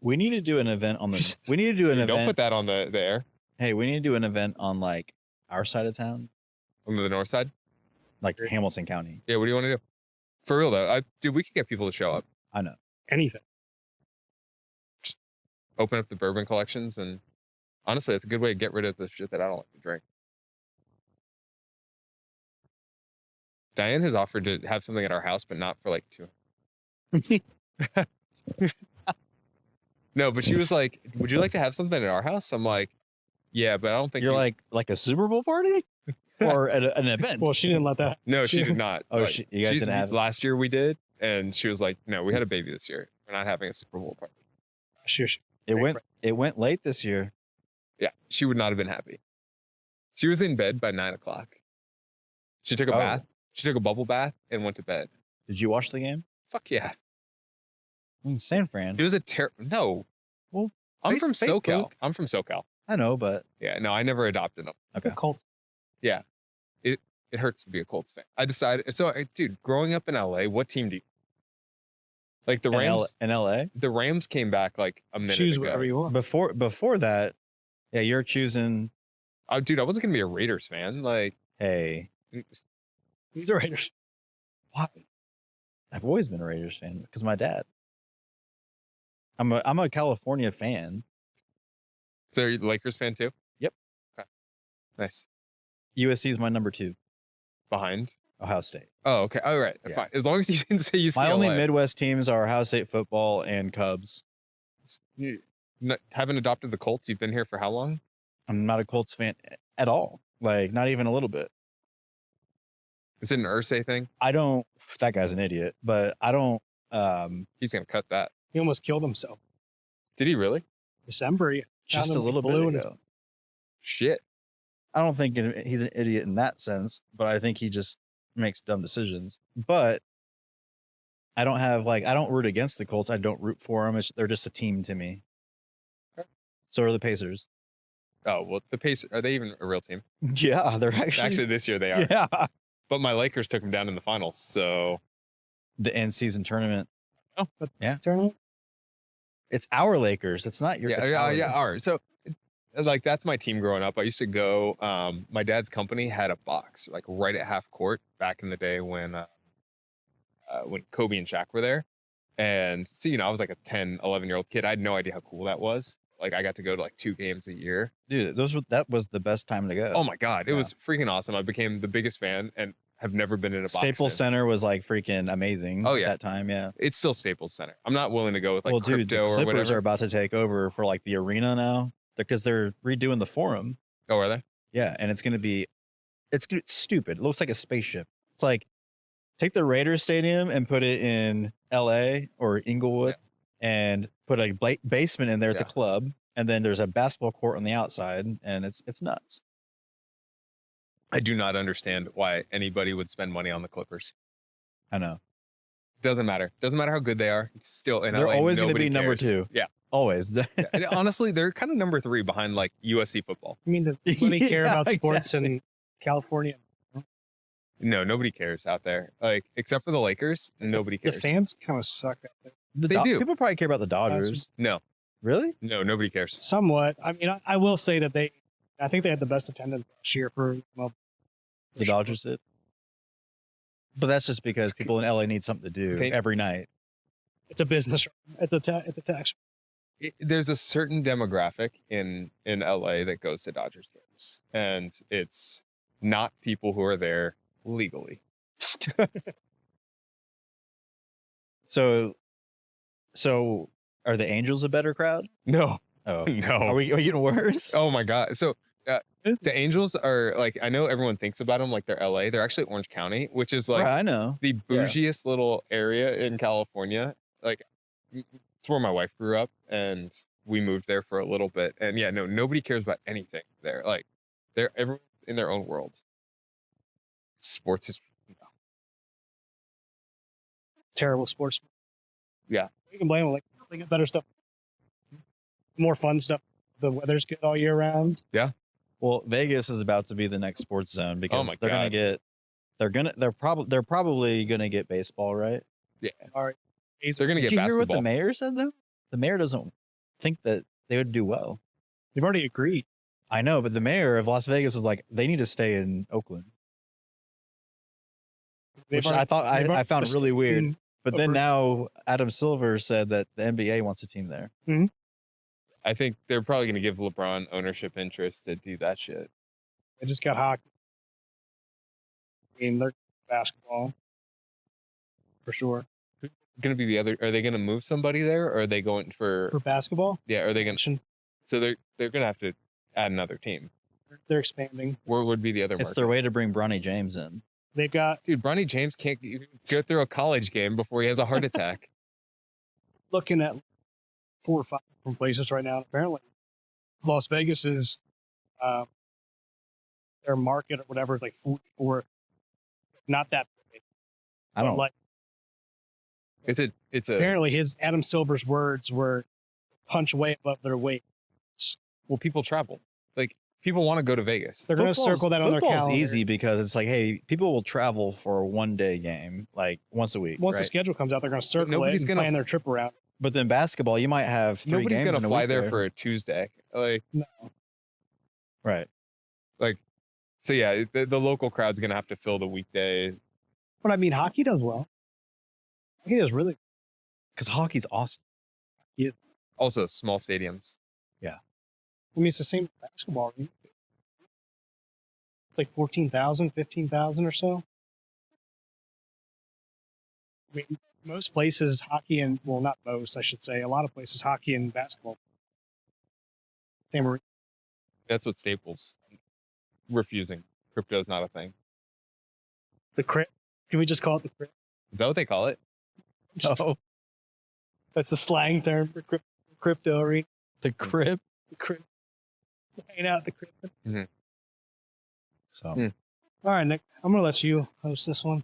We need to do an event on the. We need to do an event. Don't put that on the air. Hey, we need to do an event on like our side of town, On the north side. like Hamilton County. Yeah. What do you want to do? For real though, dude, we could get people to show up. I know. Anything. Just open up the bourbon collections, and honestly, it's a good way to get rid of the shit that I don't like to drink. Diane has offered to have something at our house, but not for like 2. No, but she was like, "Would you like to have something at our house?" I'm like, "Yeah, but I don't think You're like a Super Bowl party or an event." Well, she didn't let that. No, she did not. Oh, Like, you guys didn't have it? Last year we did, and she was like, "No, we had a baby this year. We're not having a Super Bowl party." Sure. It went late this year. Yeah, she would not have been happy. She was in bed by 9:00. She took a bath. She took a bubble bath and went to bed. Did you watch the game? Fuck yeah. In San Fran. It was no. Well, I'm from SoCal. Facebook. I'm from SoCal. I know, but Yeah, no, I never adopted them. okay. Cult. Yeah, it hurts to be a Colts fan. I decided. So, dude, growing up in LA, what team do you like? The Rams in LA. The Rams came back like a minute Choose ago. whatever you want. Before that, yeah, you're choosing. Oh, dude, I wasn't gonna be a Raiders fan. Like, Hey, These are Raiders. what? I've always been a Raiders fan because my dad. I'm a California fan. So, are you a Lakers fan too? Yep. Okay. Nice. USC is my number 2. Behind. Ohio State. Oh, okay. All right. Yeah. Fine. As long as you didn't say UCLA. My only Midwest teams are Ohio State football and Cubs. You haven't adopted the Colts. You've been here for how long? I'm not a Colts fan at all. Like, not even a little bit. Is it an Ursay thing? I don't. That guy's an idiot, but I don't. He's gonna cut that. He almost killed himself. Did he really? December. He Just found a him little blue in bit his- ago. Shit. I don't think he's an idiot in that sense, but I think he just makes dumb decisions. But I don't root against the Colts. I don't root for them. They're just a team to me. Okay. So are the Pacers. Oh, well, the Pacers, are they even a real team? Yeah, they're actually This year they are. Yeah. But my Lakers took them down in the finals, so. The end season tournament. Oh, yeah. Tournament? It's our Lakers. It's not your. Yeah, it's yeah, our yeah. Lakers. All right. So, like, that's my team growing up. I used to go, my dad's company had a box, like, right at half court back in the day when Kobe and Shaq were there. And so, I was like a 10, 11-year-old kid. I had no idea how cool that was. Like, I got to go to like 2 games a year. Dude, that was the best time to go. Oh my God. It was freaking awesome. I became the biggest fan and have never been in a box Staples since. Center was like freaking amazing. Oh, at yeah. that time. Yeah. It's still Staples Center. I'm not willing to go with like Dude, the crypto or Clippers whatever. are about to take over for like the arena now because they're redoing the Forum. Oh, are they? Yeah, and it's stupid. It looks like a spaceship. It's like take the Raiders stadium and put it in LA or Inglewood and put a basement in there. It's a club, and then there's a basketball court on the outside, and it's nuts. I do not understand why anybody would spend money on the Clippers. I know. Doesn't matter. Doesn't matter how good they are. It's still in They're LA, always going to be nobody number cares. 2. Yeah. Always. Yeah. And honestly, they're kind of number 3 behind like USC football. I mean, does anybody care Yeah, about sports exactly. in California? No, nobody cares out there. Like, except for the Lakers, nobody The cares. fans kind of suck out there. They do. People probably care about the Dodgers. No, Really? nobody cares. Somewhat. I mean, I will say that I think they had the best attendance last year for The Dodgers did. But that's just because people in LA need something to do every night. It's a business. It's a tax. There's a certain demographic in LA that goes to Dodgers games, and it's not people who are there legally. So are the Angels a better crowd? No, Oh, no. Are we getting worse? Oh my God. So the Angels are like, I know everyone thinks about them like they're LA. They're actually Orange County, which is like Right, I know. the bougiest little area in California. Like, it's where my wife grew up, and we moved there for a little bit. And yeah, no, nobody cares about anything there. Like, they're everyone in their own world. Sports is terrible sports. Yeah. You can blame them. Like, they get better stuff, more fun stuff. The weather's good all year round. Well, Vegas is about to be the next sports zone because my they're gonna God. get they're probably gonna get baseball, right? Yeah. All right. They're going to Did get you hear what the basketball. mayor said though? The mayor doesn't think that they would do well. They've already agreed. I know, but the mayor of Las Vegas was like, they need to stay in Oakland, which I thought I found really weird. But then now Adam Silver said that the NBA wants a team there. I think they're probably going to give LeBron ownership interest to do that shit. They just got hockey. I mean, they're basketball for sure. Going to be the other. Are they going to move somebody there, or are they going For basketball, Yeah, are they going to? So they're going to have to add another team. they're expanding. Where would be the other? It's market? their way to bring Bronny James in. They've got Dude, Bronny James can't go through a college game before he has a heart attack. looking at 4 or 5 different places right now. And apparently, Las Vegas is their market or whatever is like 44. Not that big. I don't like. It's a. Apparently, his Adam Silver's words were punch way above their weight. Well, people travel. Like people want to go to Vegas. They're going to circle that on their calendar. Football's easy because it's like, hey, people will travel for a 1-day game, like once a week. Once the right? schedule comes out, they're going to circle nobody's it and gonna plan their trip around. But then basketball, you might have 3 Nobody's games gonna in a fly week there for a Tuesday. Like No. right. So yeah, the local crowd's gonna have to fill the weekday. But I mean, hockey does well. Hockey does really. Because hockey's awesome. Also, small stadiums. I mean, it's the same as basketball. Right? It's like 14,000, 15,000 or so. I mean, most places hockey and, well, not most, I should say, a lot of places hockey and basketball. Same arena. That's what Staples refusing. Crypto's not a thing. The crypt. Can we just call it the crypt? Is that what they call it? Just, Oh, That's the slang term for crypto arena. the crib. The crypt. Hanging out at the crypt. So All right, Nick, I'm going to let you host this one.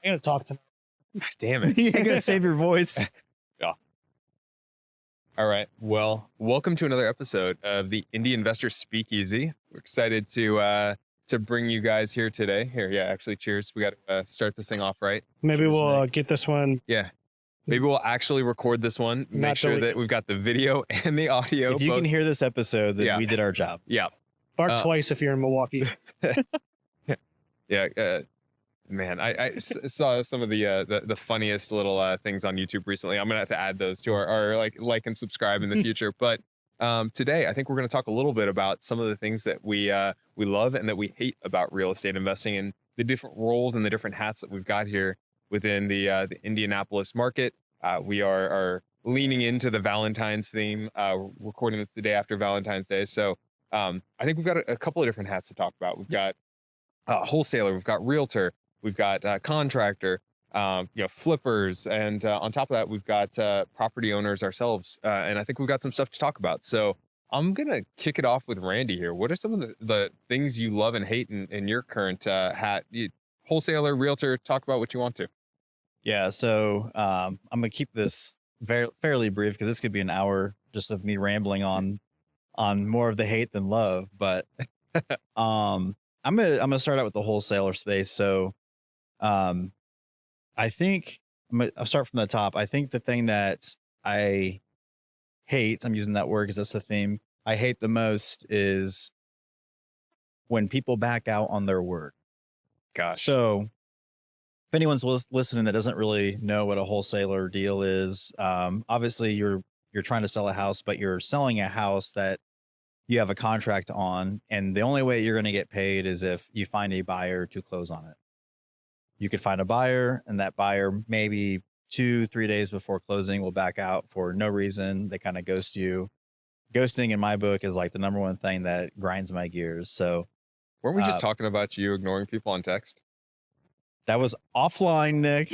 I got to talk to him. Damn it. You're gonna save your voice. All right. Well, welcome to another episode of the Indie Investor Speakeasy. We're excited to bring you guys here today. Here, yeah, actually, cheers. We got to start this thing off right. Maybe Cheers, we'll Nick. get this one. Yeah. Maybe we'll actually record this one. Make Not sure delete that it. we've got the video and the audio. If you both. can hear this episode, then Yeah. we did our job. Yeah. Bark twice if you're in Milwaukee. Yeah. Man, I saw some of the funniest little things on YouTube recently. I'm gonna have to add those to our like and subscribe in the future. But today, I think we're gonna talk a little bit about some of the things that we love and that we hate about real estate investing, and the different roles and the different hats that we've got here within the Indianapolis market. We are leaning into the Valentine's theme. Recording this the day after Valentine's Day, so I think we've got a couple of different hats to talk about. We've got wholesaler, we've got realtor, we've got contractor, flippers, and on top of that, we've got property owners ourselves. And I think we've got some stuff to talk about. So I'm gonna kick it off with Randy here. What are some of the things you love and hate in your current hat? Wholesaler, realtor, talk about what you want to. Yeah. So I'm gonna keep this fairly brief because this could be an hour just of me rambling on more of the hate than love. But I'm gonna start out with the wholesaler space. So I think I'll start from the top. I think the thing that I hate, I'm using that word because that's the theme, I hate the most is when people back out on their word. Gosh. So if anyone's listening that doesn't really know what a wholesaler deal is, obviously you're trying to sell a house, but you're selling a house that you have a contract on, and the only way you're going to get paid is if you find a buyer to close on it. You could find a buyer, and that buyer maybe 2-3 days before closing will back out for no reason. They kind of ghost you. Ghosting in my book is like the number one thing that grinds my gears. So Weren't we just talking about you ignoring people on text? that was offline, Nick.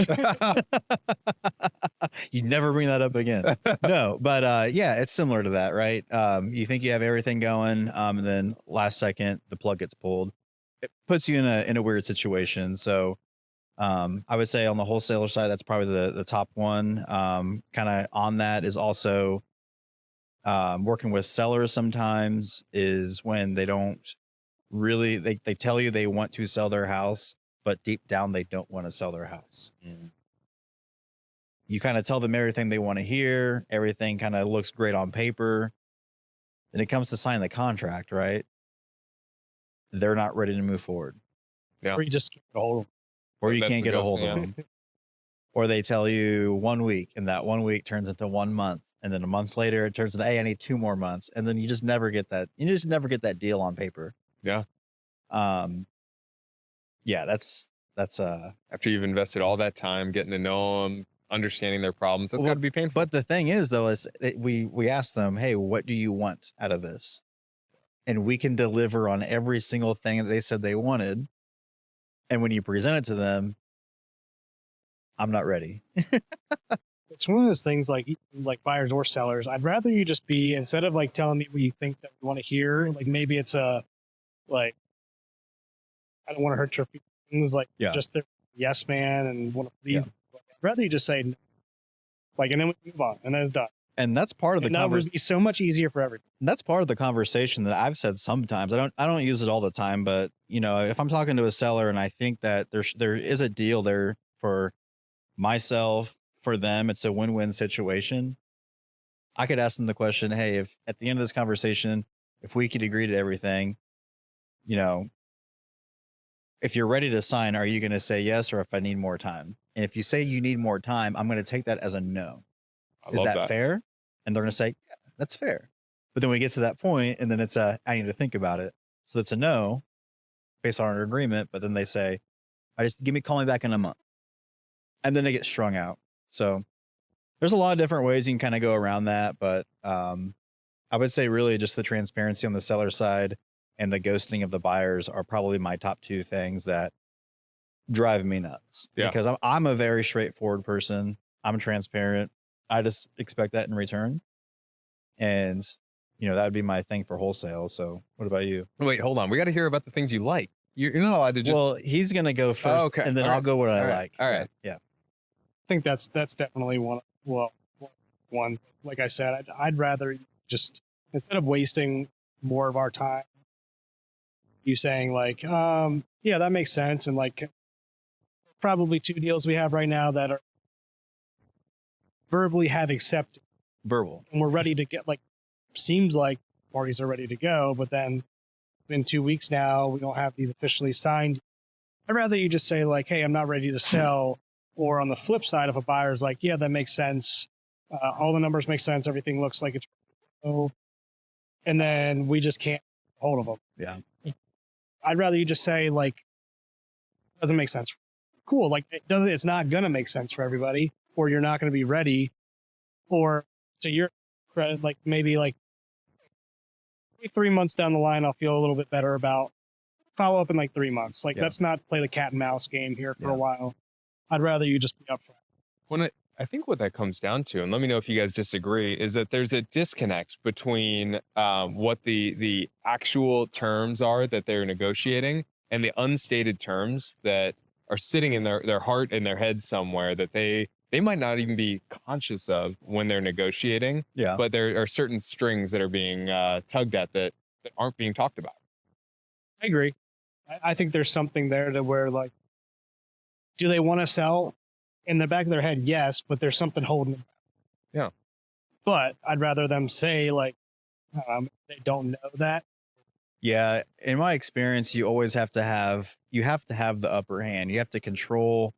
You never bring that up again. No, but yeah, it's similar to that, right? You think you have everything going, and then last second the plug gets pulled. It puts you in a weird situation. So I would say on the wholesaler side, that's probably the top one. Kind of on that is also working with sellers sometimes is when they don't really, they tell you they want to sell their house, but deep down they don't want to sell their house. You kind of tell them everything they want to hear. Everything kind of looks great on paper. Then it comes to sign the contract, right? They're not ready to move forward. Yeah. Or you just can't get a hold of them. Or you That's can't the get a hold ghosting, of yeah. them. Or they tell you 1 week, and that 1 week turns into 1 month. And then a month later, it turns into, hey, I need 2 more months. And then you just never get that. You just never get that deal on paper. Yeah. Yeah, that's After you've invested all that time getting to know them, understanding their problems, that's got to be painful. But the thing is, though, is we ask them, hey, what do you want out of this? And we can deliver on every single thing that they said they wanted. And when you present it to them, I'm not ready. It's one of those things like buyers or sellers. I'd rather you just be, instead of like telling me what you think that you want to hear, like maybe it's like, I don't want to hurt your feelings, like just the yes man and want to leave. I'd rather you just say no. Like, and then we move on, and then it's done. And that's part of the conversation. That would be so much easier for everybody. That's part of the conversation that I've said sometimes. I don't use it all the time, but you know, if I'm talking to a seller and I think that there is a deal there for myself, for them, it's a win-win situation. I could ask them the question, hey, if at the end of this conversation, if we could agree to everything, you know, if you're ready to sign, are you going to say yes, or if I need more time? And if you say you need more time, I'm going to take that as a no. Is that fair? And they're going to say, yeah, that's fair. But then we get to that point, and then it's I need to think about it. So it's a no based on our agreement. But then they say, call me back in a month. And then they get strung out. So there's a lot of different ways you can kind of go around that. But I would say really just the transparency on the seller side and the ghosting of the buyers are probably my top 2 things that drive me nuts. Yeah. Because I'm a very straightforward person. I'm transparent. I just expect that in return. And, you know, that would be my thing for wholesale. So what about you? Wait, hold on. We got to hear about the things you like. You're not allowed to just. Well, he's going to go first, okay. and then All I'll right. go what I All right. like. All right. Yeah. I think that's definitely one. Well, one, like I said, I'd rather just, instead of wasting more of our time, you saying like, yeah, that makes sense. And like probably 2 deals we have right now that are verbally have accepted. Verbal. And we're ready to get, like, seems like parties are ready to go, but then in 2 weeks now, we don't have these officially signed. I'd rather you just say like, hey, I'm not ready to sell. Or on the flip side, if a buyer's like, yeah, that makes sense. All the numbers make sense. Everything looks like it's, and then we just can't get hold of them. Yeah. I'd rather you just say like, doesn't make sense. Cool. Like it's not going to make sense for everybody, or you're not going to be ready, or to your credit, like maybe like 3 months down the line, I'll feel a little bit better about follow up in like 3 months. Like let's not play the cat and mouse game here for a while. I'd rather you just be upfront. I think what that comes down to, and let me know if you guys disagree, is that there's a disconnect between what the actual terms are that they're negotiating and the unstated terms that are sitting in their heart and their head somewhere that they might not even be conscious of when they're negotiating. Yeah. But there are certain strings that are being tugged at that aren't being talked about. I agree. I think there's something there to where like, do they want to sell? In the back of their head, yes, but there's something holding them back. Yeah. But I'd rather them say like, they don't know that. Yeah. In my experience, you always have to have the upper hand. You have to control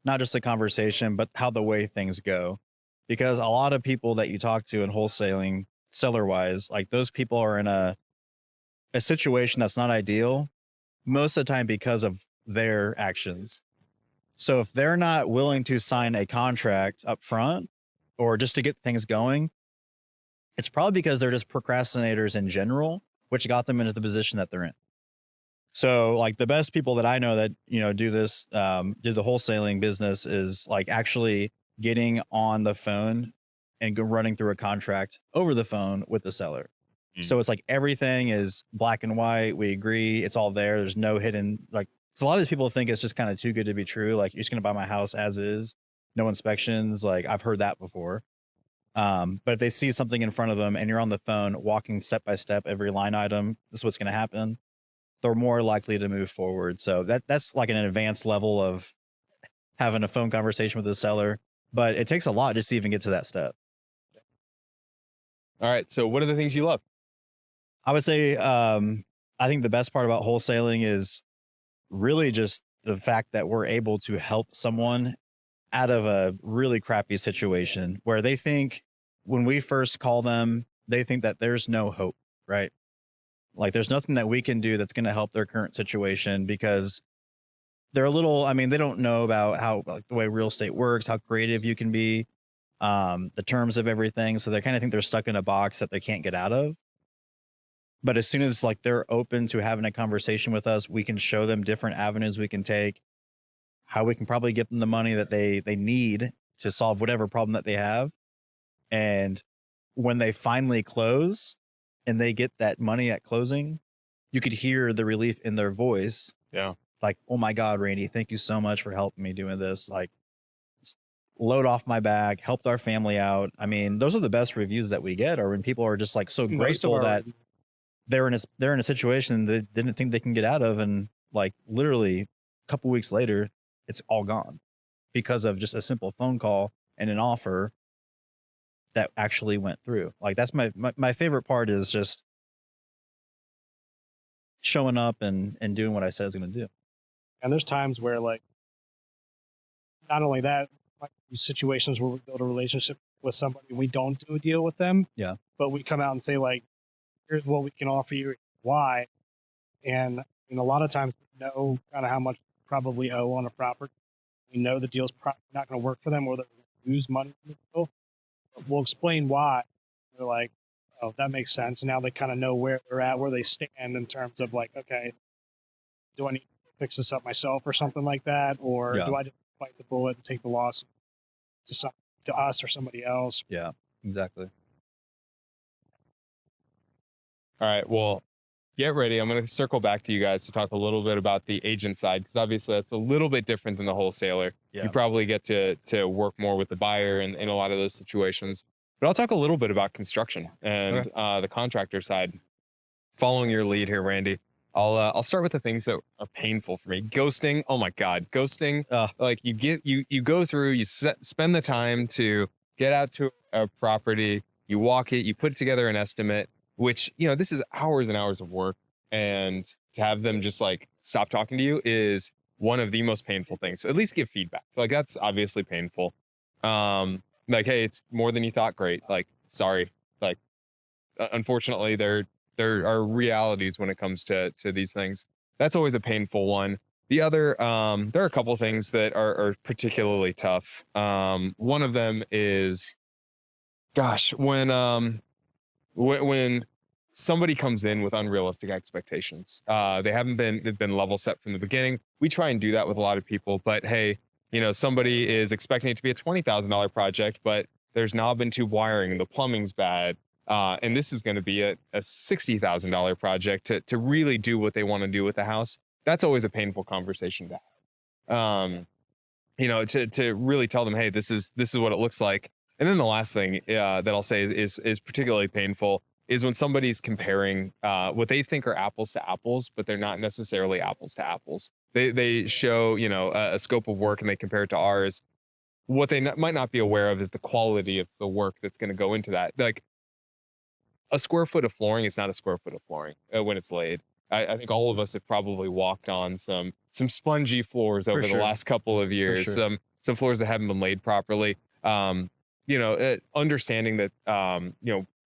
not just the conversation, but how the way things go. Because a lot of people that you talk to in wholesaling, seller wise, like those people are in a situation that's not ideal most of the time because of their actions. So if they're not willing to sign a contract up front or just to get things going, it's probably because they're just procrastinators in general, which got them into the position that they're in. So like the best people that I know that, you know, do this, do the wholesaling business is like actually getting on the phone and running through a contract over the phone with the seller. So it's like everything is black and white. We agree. It's all there. There's no hidden like So a lot of these people think it's just kind of too good to be true. Like, you're just going to buy my house as is, no inspections. Like, I've heard that before. But if they see something in front of them and you're on the phone walking step by step every line item, this is what's going to happen. They're more likely to move forward. So that's like an advanced level of having a phone conversation with the seller. But it takes a lot just to even get to that step. All right. So what are the things you love? I would say I think the best part about wholesaling is really just the fact that we're able to help someone out of a really crappy situation where they think, when we first call them, they think that there's no hope, right? Like, there's nothing that we can do that's going to help their current situation, because they're a little, I mean, they don't know about how, like, the way real estate works, how creative you can be, the terms of everything. So they kind of think they're stuck in a box that they can't get out of. But as soon as, like, they're open to having a conversation with us, we can show them different avenues we can take, how we can probably get them the money that they need to solve whatever problem that they have. And when they finally close and they get that money at closing, you could hear the relief in their voice. Yeah. Like, oh my God, Randy, thank you so much for helping me doing this. Like, load off my back, helped our family out. I mean, those are the best reviews that we get, or when people are just like so Most of grateful our- that they're in a situation they didn't think they can get out of, and like literally a couple weeks later, it's all gone because of just a simple phone call and an offer that actually went through. Like, that's my favorite part, is just showing up and doing what I said I was going to do. And there's times where, like, not only that, like situations where we build a relationship with somebody and we don't do a deal with them. Yeah. But we come out and say, like, here's what we can offer you, why. And a lot of times we know kind of how much we probably owe on a property. We know the deal's probably not going to work for them, or they're going to lose money on the deal. But we'll explain why. They're like, oh, that makes sense. And now they kind of know where they're at, where they stand in terms of, like, okay, do I need to fix this up myself or something like that? Or Yeah. do I just bite the bullet and take the loss to us or somebody else? Yeah, exactly. All right. Well, get ready. I'm going to circle back to you guys to talk a little bit about the agent side, because obviously that's a little bit different than the wholesaler. Yeah. You probably get to work more with the buyer in a lot of those situations. But I'll talk a little bit about construction and the contractor side. Following your lead here, Randy, I'll start with the things that are painful for me. Ghosting. Oh my God, ghosting. Like, you go through, you spend the time to get out to a property, you walk it, you put together an estimate, which, this is hours and hours of work, and to have them just like stop talking to you is one of the most painful things. At least give feedback. Like, that's obviously painful. Like, hey, it's more than you thought. Great. Like, sorry. Like, unfortunately, there are realities when it comes to these things. That's always a painful one. The other, there are a couple things that are particularly tough. One of them is, gosh, when somebody comes in with unrealistic expectations, they've been level set from the beginning. We try and do that with a lot of people, but hey, somebody is expecting it to be a $20,000 project, but there's knob and tube wiring and the plumbing's bad. And this is going to be a $60,000 project to really do what they want to do with the house. That's always a painful conversation to have. To really tell them, hey, this is what it looks like. And then the last thing that I'll say is particularly painful is when somebody's comparing what they think are apples to apples, but they're not necessarily apples to apples. They show a scope of work and they compare it to ours. What they might not be aware of is the quality of the work that's going to go into that. Like, a square foot of flooring is not a square foot of flooring when it's laid. I think all of us have probably walked on some spongy floors over the last couple of years, some floors that haven't been laid properly. Understanding that,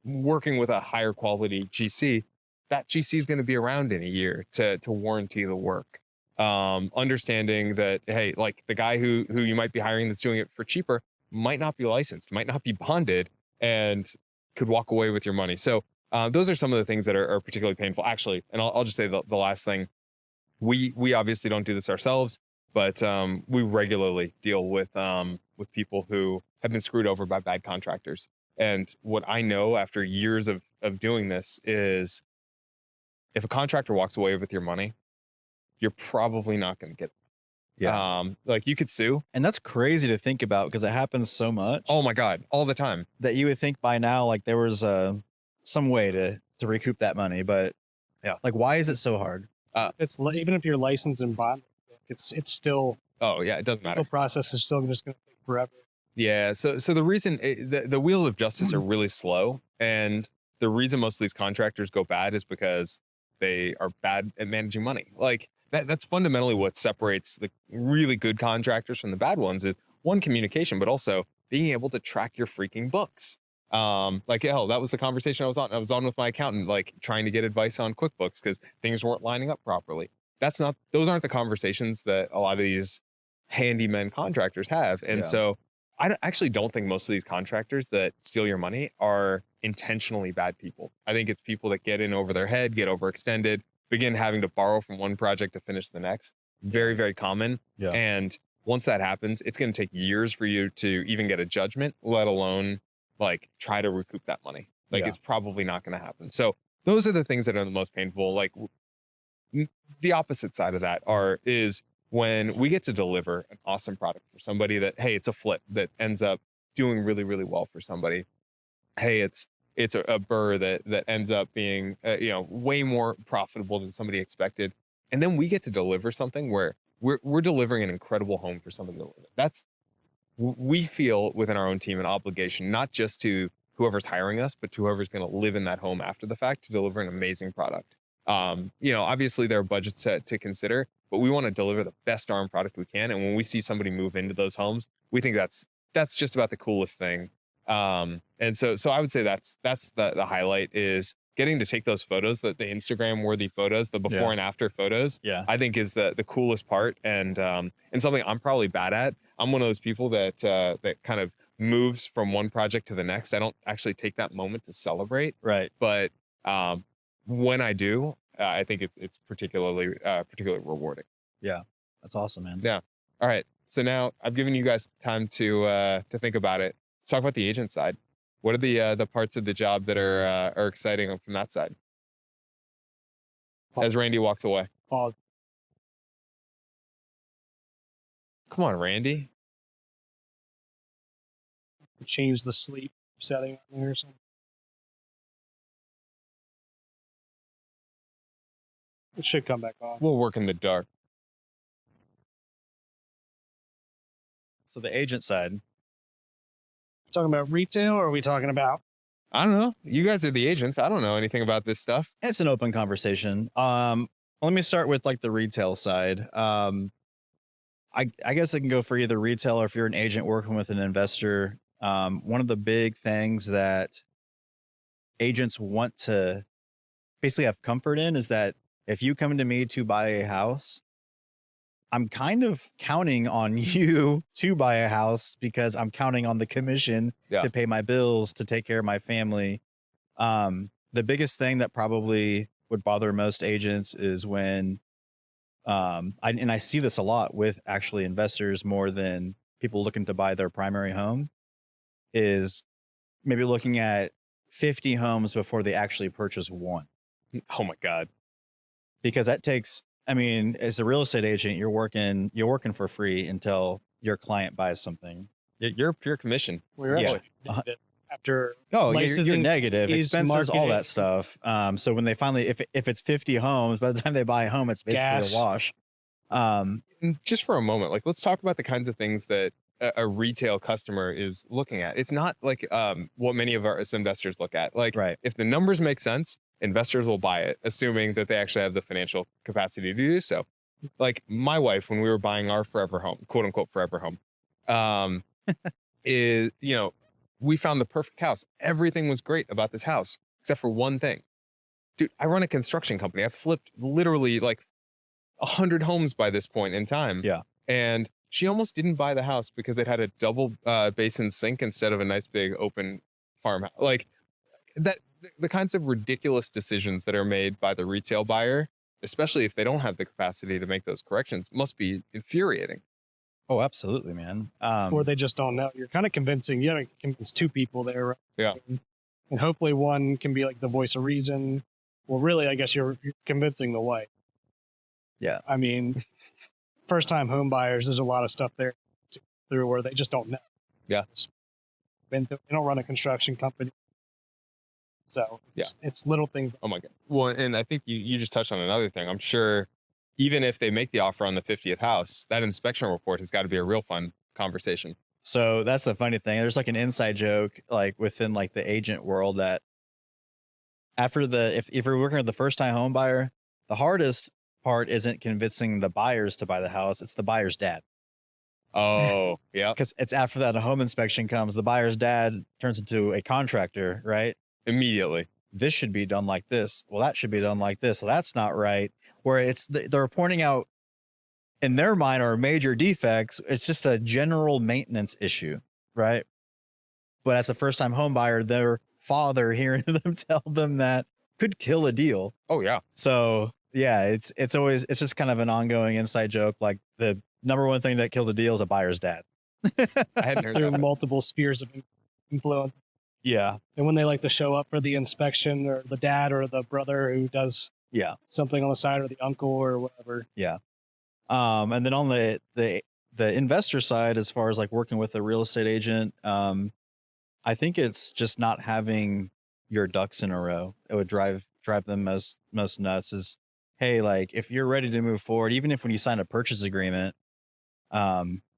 working with a higher quality GC, that GC is going to be around in a year to warranty the work. Understanding that, hey, like, the guy who you might be hiring that's doing it for cheaper might not be licensed, might not be bonded, and could walk away with your money. So those are some of the things that are particularly painful. Actually, and I'll just say the last thing. We obviously don't do this ourselves, but we regularly deal with people who have been screwed over by bad contractors. And what I know after years of doing this is, if a contractor walks away with your money, you're probably not going to get. Yeah. Like you could sue. And that's crazy to think about because it happens so much. Oh my God, all the time. That you would think by now, like there was some way to recoup that money, but yeah, like why is it so hard? It's even if you're licensed and bond, it's still. Oh yeah, it doesn't matter. The process is still just going to take forever. Yeah. So the reason the wheels of justice are really slow, and the reason most of these contractors go bad is because they are bad at managing money. Like that's fundamentally what separates the really good contractors from the bad ones is one, communication, but also being able to track your freaking books. Like hell, that was the conversation I was on. I was on with my accountant, like trying to get advice on QuickBooks because things weren't lining up properly. Those aren't the conversations that a lot of these handyman contractors have. And so I actually don't think most of these contractors that steal your money are intentionally bad people. I think it's people that get in over their head, get overextended, begin having to borrow from one project to finish the next. Very, very common. Yeah. And once that happens, it's going to take years for you to even get a judgment, let alone like try to recoup that money. Like it's probably not going to happen. So those are the things that are the most painful. Like the opposite side of that is when we get to deliver an awesome product for somebody that, hey, it's a flip that ends up doing really, really well for somebody. Hey, it's a burr that ends up being, way more profitable than somebody expected. And then we get to deliver something where we're delivering an incredible home for somebody to live in. We feel within our own team an obligation, not just to whoever's hiring us, but to whoever's going to live in that home after the fact to deliver an amazing product. Obviously there are budgets to consider, but we want to deliver the best darn product we can. And when we see somebody move into those homes, we think that's just about the coolest thing. And so I would say that's the highlight is getting to take those photos, the Instagram worthy photos, the before and after photos. Yeah. I think is the coolest part. And something I'm probably bad at. I'm one of those people that kind of moves from one project to the next. I don't actually take that moment to celebrate. Right. But, when I do, I think it's particularly rewarding. Yeah. That's awesome, man. Yeah. All right. So now I've given you guys time to think about it. Let's talk about the agent side. What are the parts of the job that are exciting from that side? As Randy walks away. Pause. Come on, Randy. Change the sleep setting on there or something. It should come back on. We'll work in the dark. So the agent side. Talking about retail, or are we talking about? I don't know. You guys are the agents. I don't know anything about this stuff. It's an open conversation. Let me start with like the retail side. I guess I can go for either retail or if you're an agent working with an investor. One of the big things that agents want to basically have comfort in is that if you come to me to buy a house, I'm kind of counting on you to buy a house because I'm counting on the commission to pay my bills, to take care of my family. The biggest thing that probably would bother most agents is when, I see this a lot with actually investors more than people looking to buy their primary home, is maybe looking at 50 homes before they actually purchase one. Oh my God. Because that takes, as a real estate agent, you're working for free until your client buys something. You're a pure commission. We're actually after you're negative expenses, all that marketing. stuff. So when they finally, if it's 50 homes, by the time they buy a home, it's basically a wash. And just for a moment, like let's talk about the kinds of things that a retail customer is looking at. It's not like what many of us investors look at. Like if the numbers make sense, investors will buy it, assuming that they actually have the financial capacity to do so. Like my wife, when we were buying our forever home, quote unquote forever home, we found the perfect house. Everything was great about this house, except for one thing. Dude, I run a construction company. I've flipped literally like 100 homes by this point in time. Yeah. And she almost didn't buy the house because it had a double basin sink instead of a nice big open farmhouse. Like that, the kinds of ridiculous decisions that are made by the retail buyer, especially if they don't have the capacity to make those corrections, must be infuriating. Oh, absolutely, man. Or they just don't know. You're kind of convincing. You got to convince two people there. Right? Yeah. And hopefully one can be like the voice of reason. Well, really, I guess you're convincing the wife. Yeah. I mean, first time home buyers, there's a lot of stuff there through where they just don't know. Yeah. They don't run a construction company. So it's little things. Oh my God. Well, and I think you just touched on another thing. I'm sure even if they make the offer on the 50th house, that inspection report has got to be a real fun conversation. So that's the funny thing. There's like an inside joke, like within like the agent world, that after if you're working with the first time home buyer, the hardest part isn't convincing the buyers to buy the house. It's the buyer's dad. Oh, yeah. Because it's after that a home inspection comes, the buyer's dad turns into a contractor, right? Immediately. This should be done like this. Well, that should be done like this. Well, that's not right. Where they're pointing out in their mind are major defects. It's just a general maintenance issue, right? But as a first time home buyer, their father hearing them tell them that could kill a deal. Oh yeah. So yeah, it's just kind of an ongoing inside joke. Like the number one thing that killed a deal is a buyer's dad. I hadn't heard There are that. multiple spheres of influence. Yeah. And when they like to show up for the inspection, or the dad or the brother who does something on the side, or the uncle or whatever. Yeah. And then on the investor side, as far as like working with a real estate agent, I think it's just not having your ducks in a row. It would drive them most nuts. Is, hey, like if you're ready to move forward, even if when you sign a purchase agreement,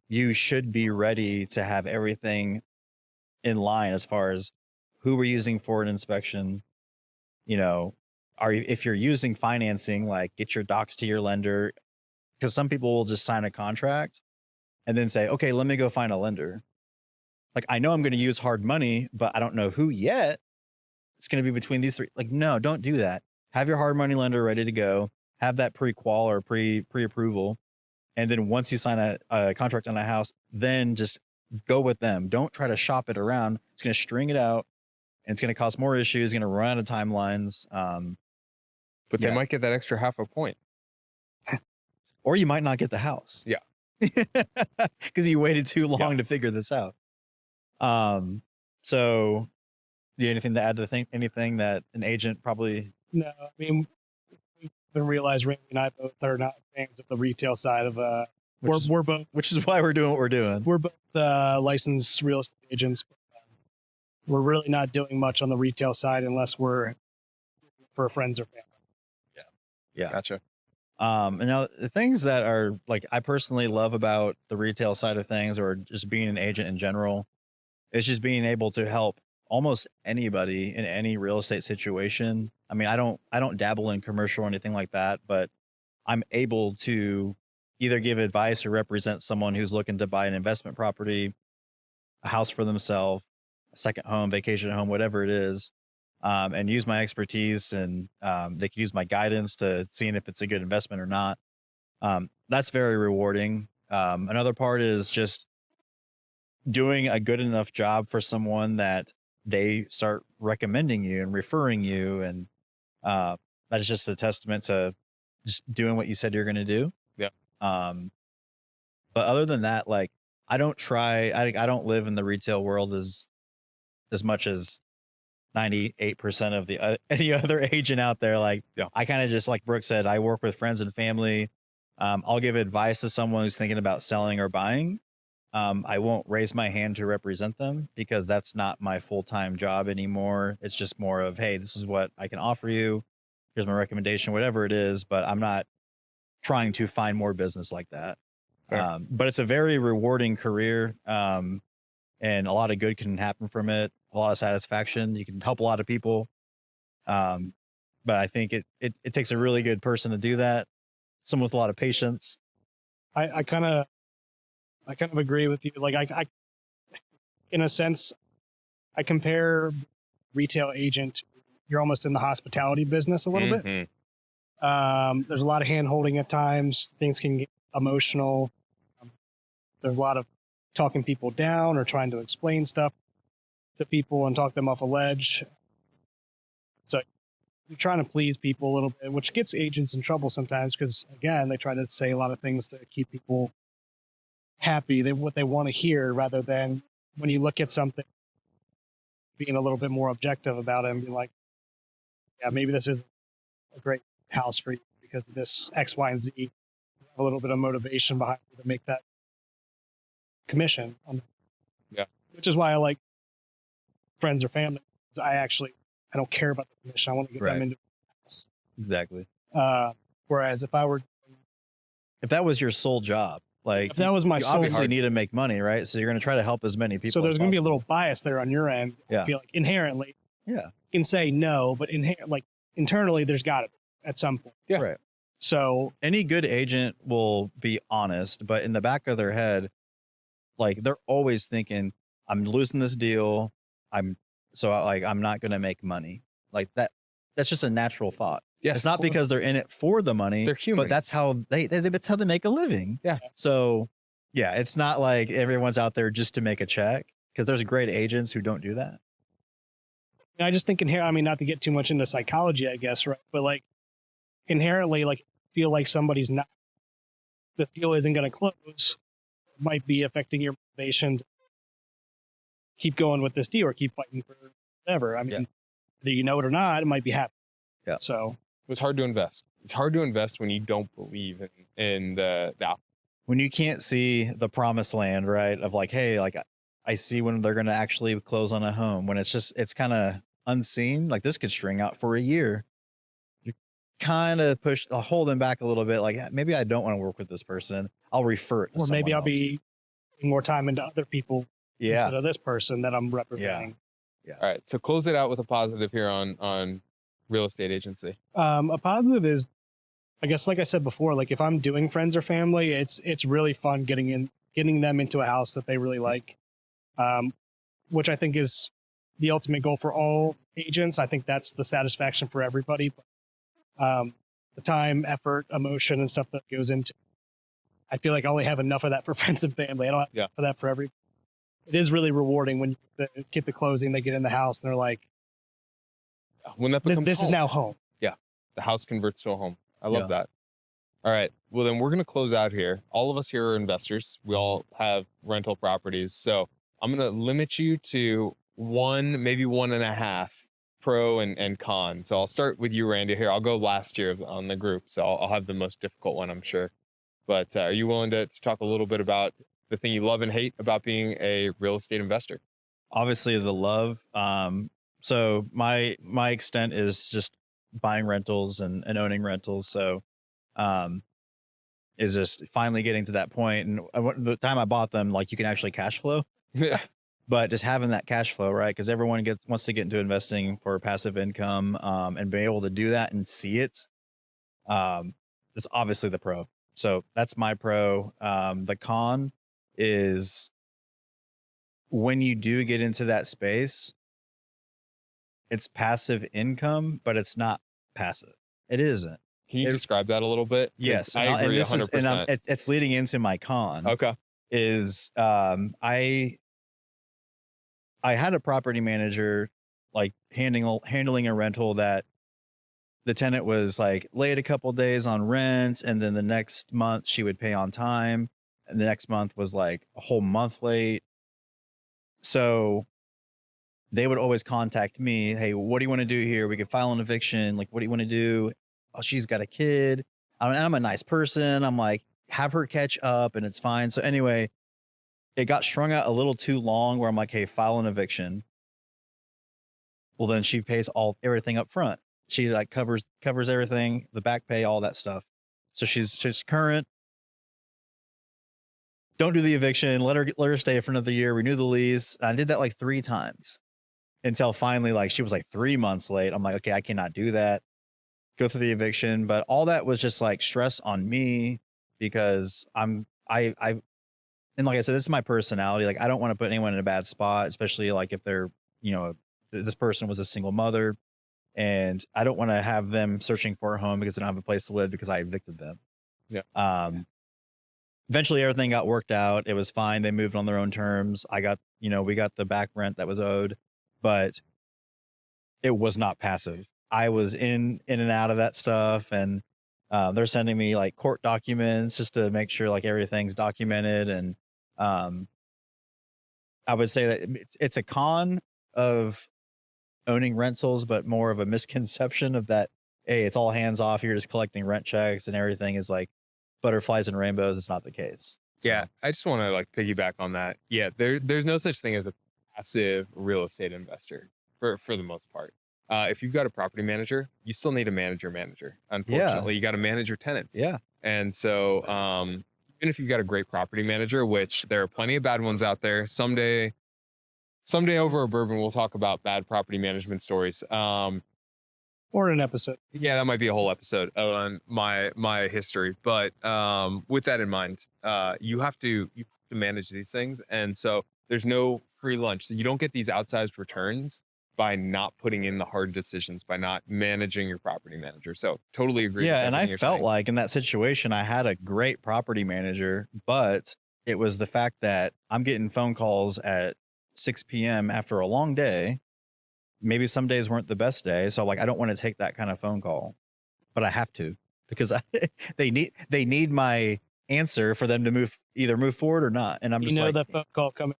you should be ready to have everything in line as far as who we're using for an inspection. You know, if you're using financing, like get your docs to your lender, because some people will just sign a contract and then say, okay, let me go find a lender. Like, I know I'm going to use hard money, but I don't know who yet. It's going to be between these three. Like, no, don't do that. Have your hard money lender ready to go. Have that pre-qual or pre-approval. And then once you sign a contract on a house, then just go with them. Don't try to shop it around. It's going to string it out, and it's going to cause more issues. It's going to run out of timelines. But they might get that extra half a point. Or you might not get the house. Yeah. Because you waited too long to figure this out. So do you have anything to add to anything that an agent probably... No, I mean, we've been realized Randy and I both are not fans of the retail side of we're both, which is why we're doing what we're doing. We're both licensed real estate agents. But, we're really not doing much on the retail side unless we're for friends or family. Yeah. Gotcha. And now the things that are like, I personally love about the retail side of things, or just being an agent in general, is just being able to help almost anybody in any real estate situation. I mean, I don't dabble in commercial or anything like that, but I'm able to either give advice or represent someone who's looking to buy an investment property, a house for themselves, a second home, vacation home, whatever it is. And use my expertise, and they can use my guidance to seeing if it's a good investment or not. That's very rewarding. Another part is just doing a good enough job for someone that they start recommending you and referring you. And that is just a testament to just doing what you said you're going to do. Yeah. But other than that, like, I don't live in the retail world as much as 98% of the any other agent out there. Like, I kind of just, like Brooke said, I work with friends and family. I'll give advice to someone who's thinking about selling or buying. I won't raise my hand to represent them, because that's not my full-time job anymore. It's just more of, hey, this is what I can offer you. Here's my recommendation, whatever it is. But I'm not trying to find more business like that. But it's a very rewarding career. And a lot of good can happen from it. A lot of satisfaction. You can help a lot of people. But I think it takes a really good person to do that. Someone with a lot of patience. I kind of agree with you. Like I in a sense, I compare retail agent. You're almost in the hospitality business a little bit. There's a lot of hand holding at times. Things can get emotional. There's a lot of talking people down or trying to explain stuff to people and talk them off a ledge. So you're trying to please people a little bit, which gets agents in trouble sometimes, because again, they try to say a lot of things to keep people happy, what they want to hear, rather than when you look at something, being a little bit more objective about it and be like, yeah, maybe this is a great house for you because of this X, Y, and Z. A little bit of motivation behind it to make that commission. Yeah. Which is why I like friends or family. I don't care about the commission. I want to get them into Exactly. whereas if that was your sole job, like if that was my you sole obviously hard. need to make money, right? So you're going to try to help as many people. so there's as going to be a possible. little bias there on your end. Yeah. I feel like inherently Yeah. you can say no, but internally there's got to be at some point. Yeah. Right. So Any good agent will be honest, but in the back of their head, like they're always thinking, I'm losing this deal. I'm not going to make money like that. That's just a natural thought. Yes. It's not because they're in it for the money. They're human. But that's how that's how they make a living. Yeah. So yeah, it's not like everyone's out there just to make a check, because there's great agents who don't do that. I just think not to get too much into psychology, I guess, right? But like inherently, like feel like somebody's not, the deal isn't going to close, might be affecting your motivation to keep going with this deal or keep fighting for whatever. I mean, whether you know it or not, it might be happening. Yeah. So It's hard to invest. It's hard to invest when you don't believe in the outcome. When you can't see the promised land, right? Of like, hey, like I see when they're going to actually close on a home, when it's kind of unseen. Like this could string out for a year. You kind of holding back a little bit. Like maybe I don't want to work with this person. I'll refer it to or maybe someone I'll else. be putting more time into other people Yeah. instead of this person that I'm representing. All right. So close it out with a positive here on real estate agency. A positive is, I guess, like I said before, like if I'm doing friends or family, it's really fun getting them into a house that they really like, which I think is the ultimate goal for all agents. I think that's the satisfaction for everybody. But, the time, effort, emotion, and stuff that goes into, I feel like I only have enough of that for friends and family. I don't have enough of that for every. It is really rewarding when you get the closing, they get in the house and they're like, When that becomes this is home. now home. Yeah. The house converts to a home. I love Yeah. that. All right. Well, then we're going to close out here. All of us here are investors. We all have rental properties. So I'm going to limit you to one, maybe 1.5 pro and con. So I'll start with you, Randy, here. I'll go last year on the group. So I'll have the most difficult one, I'm sure. But are you willing to talk a little bit about the thing you love and hate about being a real estate investor? Obviously the love. So my extent is just buying rentals and owning rentals. So, is just finally getting to that point. And the time I bought them, like you can actually cash flow, Yeah. but just having that cash flow, right? Because everyone wants to get into investing for passive income, and be able to do that and see it. It's obviously the pro. So that's my pro. The con is when you do get into that space, it's passive income, but it's not passive. It isn't. Can you describe that a little bit? 'Cause Yes, I agree 100%. it's leading into my con. Okay. Is I had a property manager like handling a rental that the tenant was like late a couple days on rent, and then the next month she would pay on time, and the next month was like a whole month late. So they would always contact me, hey, what do you want to do here? We could file an eviction. Like, what do you want to do? Oh, she's got a kid. I'm a nice person. I'm like, have her catch up and it's fine. So anyway, it got strung out a little too long where I'm like, hey, file an eviction. Well, then she pays everything up front. She like covers everything, the back pay, all that stuff. So she's current. Don't do the eviction. Let her stay for another year. Renew the lease. I did that like 3 times until finally, like she was like 3 months late. I'm like, okay, I cannot do that. Go through the eviction, but all that was just like stress on me because and like I said, this is my personality. Like I don't want to put anyone in a bad spot, especially like if they're, this person was a single mother, and I don't want to have them searching for a home because they don't have a place to live because I evicted them. Yeah. Eventually everything got worked out. It was fine. They moved on their own terms. We got the back rent that was owed, but it was not passive. I was in and out of that stuff, and they're sending me like court documents just to make sure like everything's documented. And I would say that it's a con of owning rentals, but more of a misconception of that hey, it's all hands off. You're just collecting rent checks and everything is like butterflies and rainbows. It's not the case. So, Yeah, I just want to like piggyback on that. Yeah, there's no such thing as a passive real estate investor for the most part. If you've got a property manager, you still need to manage your manager. Unfortunately, you got to manage your tenants. Yeah. And so, even if you've got a great property manager, which there are plenty of bad ones out there, someday over a bourbon, we'll talk about bad property management stories. Or an episode. Yeah, that might be a whole episode on my history. But with that in mind, you have to manage these things, and so there's no free lunch. So you don't get these outsized returns by not putting in the hard decisions, by not managing your property manager. So totally agree. Yeah, with and I everything you're felt saying. like in that situation, I had a great property manager, but it was the fact that I'm getting phone calls at 6 p.m. after a long day. Maybe some days weren't the best day, so like I don't want to take that kind of phone call, but I have to because they need my answer for them to either move forward or not. And I'm You just know like, that phone call coming.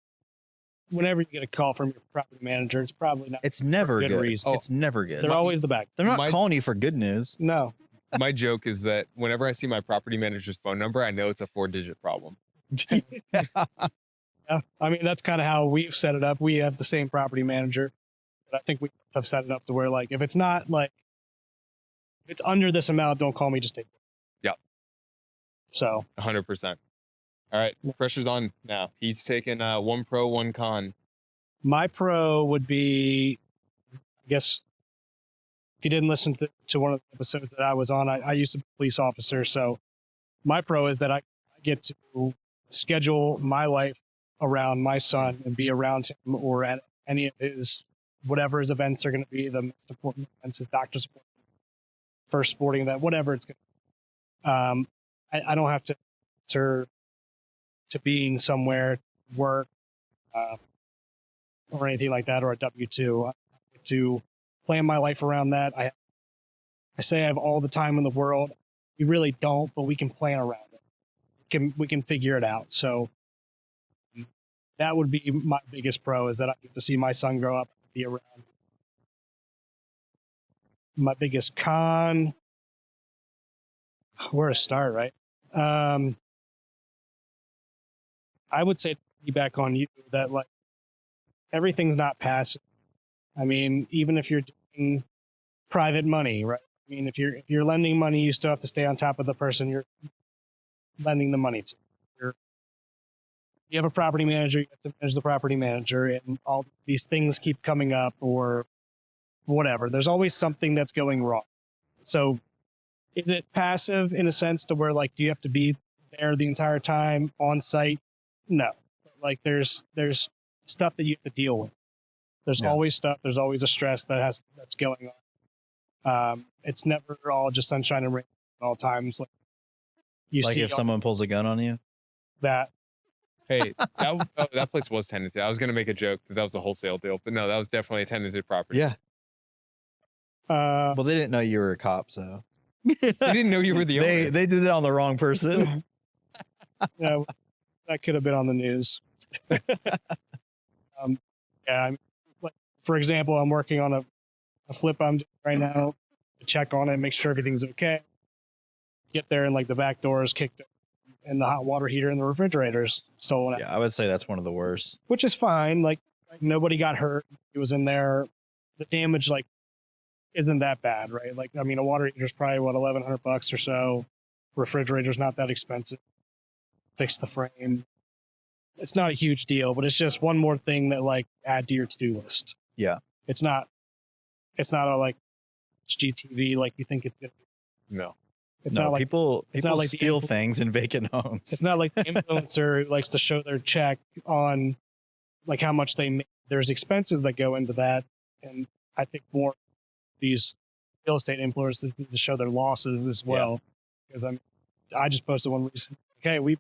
Whenever you get a call from your property manager, it's probably not. it's never good good. reason. It's never good. They're always the back. They're not my- calling you for good news. No. My joke is that whenever I see my property manager's phone number, I know it's a 4-digit problem. Yeah. I mean, that's kind of how we've set it up. We have the same property manager, but I think we have set it up to where, like, if it's not like, if it's under this amount, don't call me, just take it. Yep. So 100%. All right, pressure's on now. He's taken one pro, one con. my pro would be, I guess, if you didn't listen to one of the episodes that I was on, I used to be a police officer. So my pro is that I get to schedule my life around my son and be around him or at any of his, whatever his events are going to be, the most important events, his doctor's appointment, first sporting event, whatever it's going to be. I don't have to answer to being somewhere, work, or anything like that, or a W-2. I get to plan my life around that. I say I have all the time in the world. We really don't, but we can plan around it. We can figure it out. So that would be my biggest pro, is that I get to see my son grow up and be around. My biggest con, where to start, right? I would say, to be back on you, that like everything's not passive. I mean, even if you're doing private money, right? I mean, if you're lending money, you still have to stay on top of the person you're lending the money to. You have a property manager, you have to manage the property manager, and all these things keep coming up or whatever. There's always something that's going wrong. So is it passive in a sense to where, like, do you have to be there the entire time on site? No. Like there's stuff that you have to deal with. There's always stuff. There's always a stress that's going on. It's never all just sunshine and rain at all times. Like you Like see if someone pulls a gun on you. that. Hey, that place was tenanted. I was going to make a joke that was a wholesale deal, but no, that was definitely a tenanted property. Yeah. Well, they didn't know you were a cop, so They didn't know you were the owner. they did it on the wrong person. Yeah, that could have been on the news. Like, for example, I'm working on a flip I'm doing right now to check on it, make sure everything's okay. Get there and like the back door is kicked and the hot water heater and the refrigerator's stolen out, Yeah, I would say that's one of the worst. which is fine. Like nobody got hurt. It was in there. The damage like isn't that bad, right? Like, I mean, a water heater's probably what, $1,100 or so. Refrigerator's not that expensive. Fix the frame. It's not a huge deal, but it's just one more thing that like add to your to-do list. Yeah. It's not a like GTV like you think it's gonna be. No. It's No, not like people not like the steal things in vacant homes. it's not like the influencer who likes to show their check on like how much they make. There's expenses that go into that, and I think more these real estate influencers need to show their losses as well. Because I just posted one recently. Okay, we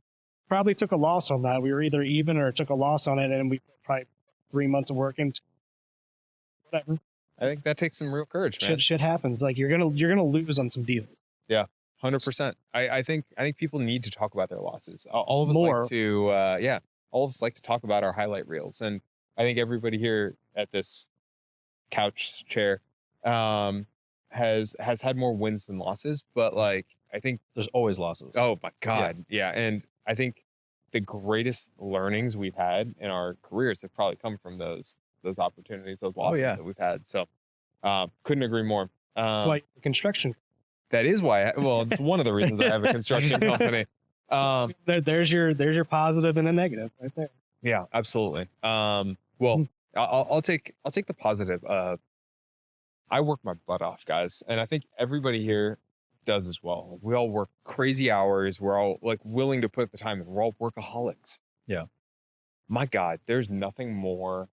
probably took a loss on that. We were either even or took a loss on it, and we put probably 3 months of work into whatever. I think that takes some real courage, man. Shit happens. Like you're gonna lose on some deals. 100%. I think people need to talk about their losses. All of us More. like to, all of us like to talk about our highlight reels, and I think everybody here at this couch chair has had more wins than losses, but like I think There's always losses. oh my God. Yeah. And I think the greatest learnings we've had in our careers have probably come from those opportunities, those losses that we've had. So couldn't agree more. That's why construction. That is why, well, it's one of the reasons I have a construction company. There's your positive and a negative right there. Yeah, absolutely. Well, I'll take the positive. I work my butt off, guys, and I think everybody here does as well. We all work crazy hours. We're all like willing to put the time in. We're all workaholics. Yeah. My God, there's nothing more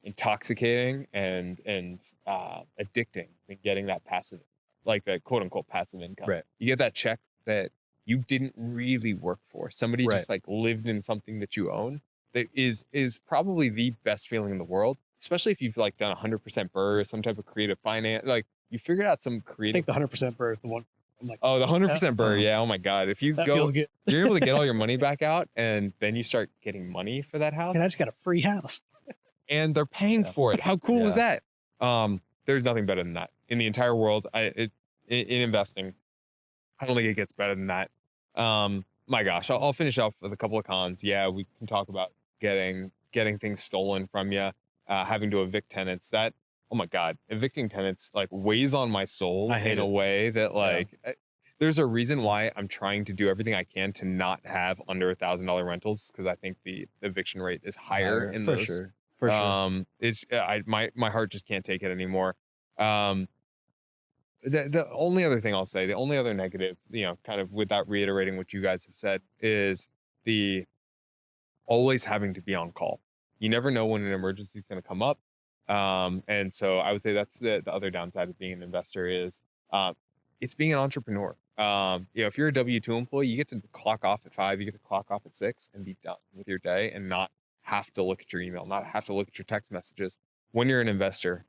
intoxicating and addicting than getting that passive, like that quote unquote passive income. Right. You get that check that you didn't really work for. Somebody just like lived in something that you own. That is probably the best feeling in the world, especially if you've like done 100% BRRRR, some type of creative finance, like you figured out some I creative. think the 100% BRRRR is the one. I'm like, Oh, the 100% BRRRR. Yeah. Oh my God. If you that go, feels good. you're able to get all your money back out, and then you start getting money for that house, And I just got a free house. and they're paying for it. How cool is that? There's nothing better than that in the entire world. In investing, I don't think it gets better than that. My gosh, I'll finish off with a couple of cons. Yeah, we can talk about getting things stolen from you, having to evict tenants. That, oh my God, evicting tenants like weighs on my soul in a way that like there's a reason why I'm trying to do everything I can to not have under $1,000 rentals, because I think the eviction rate is higher in those. For sure. It's my heart just can't take it anymore. The only other thing I'll say, the only other negative, kind of without reiterating what you guys have said, is the always having to be on call. You never know when an emergency is going to come up. And so I would say that's the other downside of being an investor is it's being an entrepreneur. If you're a W-2 employee, you get to clock off at 5, you get to clock off at 6 and be done with your day and not have to look at your email, not have to look at your text messages. When you're an investor,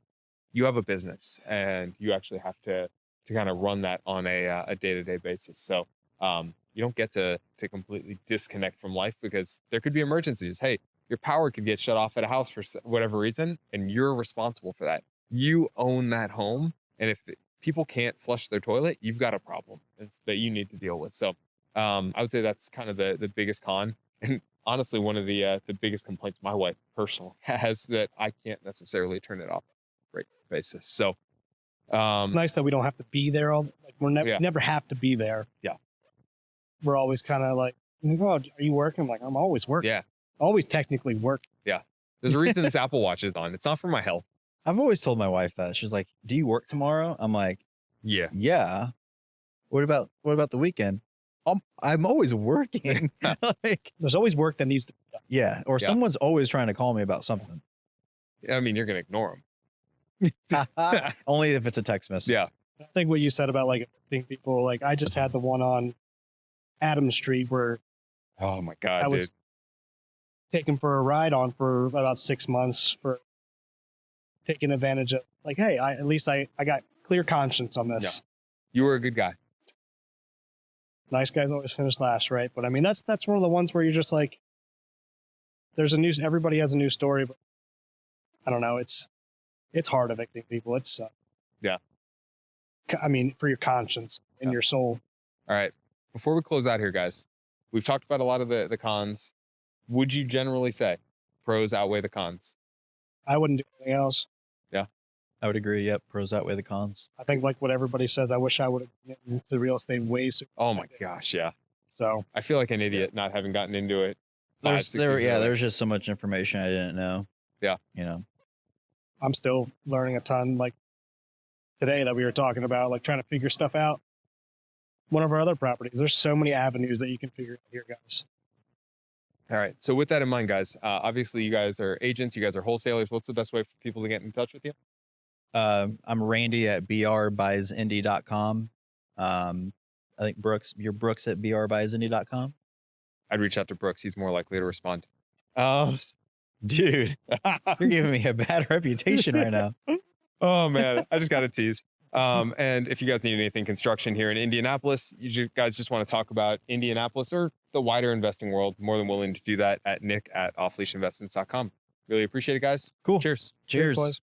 you have a business and you actually have to kind of run that on a day-to-day basis. So you don't get to completely disconnect from life, because there could be emergencies. Hey, your power could get shut off at a house for whatever reason, and you're responsible for that. You own that home. And if people can't flush their toilet, you've got a problem that you need to deal with. So I would say that's kind of the biggest con. And honestly, one of the biggest complaints my wife personally has, that I can't necessarily turn it off on a regular basis. So It's nice that we don't have to be there all. Like we're never have to be there. Yeah. We're always kind of like, oh, are you working? I'm like, I'm always working. Yeah. Always technically working. Yeah. There's a reason this Apple Watch is on. It's not for my health. I've always told my wife that. She's like, "Do you work tomorrow?" I'm like, "Yeah." What about the weekend? I'm always working. Like, there's always work that needs to be done. Yeah, or someone's always trying to call me about something. I mean, you're gonna ignore them. Only if it's a text message. Yeah. I think what you said about like evicting people, like I just had the one on Adams Street where oh my God, I was taken for a ride on for about 6 months for taking advantage of, like, hey, at least I got clear conscience on this. Yeah. You were a good guy. Nice guys always finish last, right? But I mean, that's one of the ones where you're just like, everybody has a new story, but I don't know. It's hard evicting people. It's I mean, for your conscience and your soul. All right. Before we close out here, guys, we've talked about a lot of the cons. Would you generally say pros outweigh the cons? I wouldn't do anything else. Yeah. I would agree. Yep. Pros outweigh the cons. I think like what everybody says, I wish I would have gotten into real estate way sooner. Oh my gosh. Yeah. So I feel like an idiot not having gotten into it. There's just so much information I didn't know. Yeah. I'm still learning a ton, like today that we were talking about, like trying to figure stuff out. One of our other properties, there's so many avenues that you can figure out here, guys. All right. So with that in mind, guys, obviously you guys are agents, you guys are wholesalers. What's the best way for people to get in touch with you? I'm Randy at brbuysindie.com. I think you're Brooks at brbuysindie.com. I'd reach out to Brooks. He's more likely to respond. Dude, you're giving me a bad reputation right now. Oh man, I just got a tease. And if you guys need anything construction here in Indianapolis, you guys just want to talk about Indianapolis or the wider investing world, more than willing to do that at nick@offleashinvestments.com. Really appreciate it, guys. Cool. Cheers. Cheers.